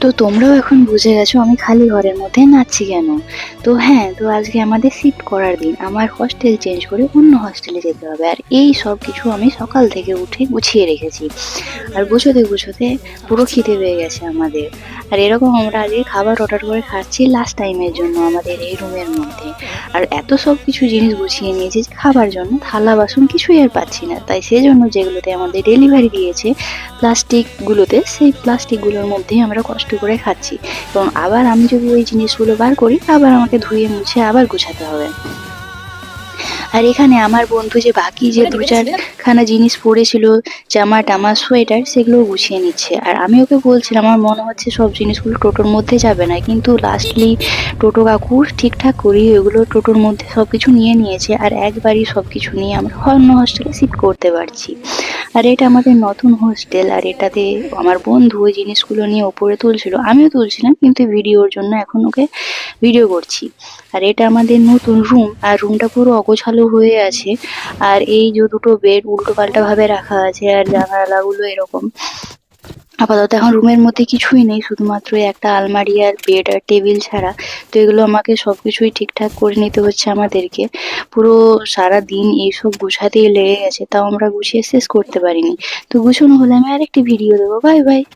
তো তোমরাও এখন বুঝে গেছো আমি খালি ঘরের মধ্যে নাচছি কেন। তো হ্যাঁ, তো আজকে আমাদের শিফট করার দিন, আমার হস্টেল চেঞ্জ করে অন্য হস্টেলে যেতে হবে। আর এই সব কিছু আমি সকাল থেকে উঠে গুছিয়ে রেখেছি। আর গুছোতে গুছোতে পুরো খিদে পেয়ে গেছে আমাদের। আর এরকম আমরা আজকে খাবার অর্ডার করে খাচ্ছি লাস্ট টাইমের জন্য আমাদের এই রুমের মধ্যে। আর এত সব কিছু জিনিস গুছিয়ে নিয়েছি যে খাবার জন্য থালা বাসন কিছুই আর পাচ্ছি না, তাই সেজন্য যেগুলোতে আমাদের ডেলিভারি দিয়েছে প্লাস্টিকগুলোতে, সেই প্লাস্টিকগুলোর মধ্যেই আমরা কষ্ট করে খাচ্ছি। এবং আবার আমি যদি ওই জিনিসগুলো বার করি আবার আমাকে ধুয়ে মুছে আবার গুছাতে হবে। আর এখানে আমার বন্ধু যে বাকি যে দু চারখানা জিনিস পড়েছিল, জামা টামা সোয়েটার, সেগুলো গুছিয়ে নিচ্ছে। আর আমি ওকে বলছিলাম আমার মনে হচ্ছে সব জিনিসগুলো টোটোর মধ্যে যাবে না, কিন্তু লাস্টলি টোটো কাকু ঠিকঠাক করিয়ে ওগুলো টোটোর মধ্যে সব কিছু নিয়ে নিয়েছে। আর একবারই সব কিছু নিয়ে আমরা অন্য হস্টেলে শিফট করতে পারছি। আর এটা আমাদের নতুন হোস্টেল, আর এটাতে আমার বন্ধু ওই জিনিসগুলো নিয়ে ওপরে তুলছিল, আমিও তুলছিলাম কিন্তু ভিডিওর জন্য এখন ওকে ভিডিও করছি। আর এটা আমাদের নতুন রুম, আর রুমটা পুরো অগোছালো হয়ে আছে। আর এই যে দুটো বেড উল্টো পাল্টা ভাবে রাখা আছে, আর জানালাগুলো এরকম। আপাতত এখন রুমের মধ্যে কিছুই নেই, শুধুমাত্র এই একটা আলমারি আর বেড আর টেবিল ছাড়া। তো এগুলো আমাকে সবকিছুই ঠিকঠাক করে নিতে হচ্ছে আমাদেরকে। পুরো সারা দিন এইসব গুছাতেই লেগে গেছে, তাও আমরা গুছিয়ে শেষ করতে পারিনি। তো গুছানো হলে আমি আরেকটি ভিডিও দেবো। Bye bye.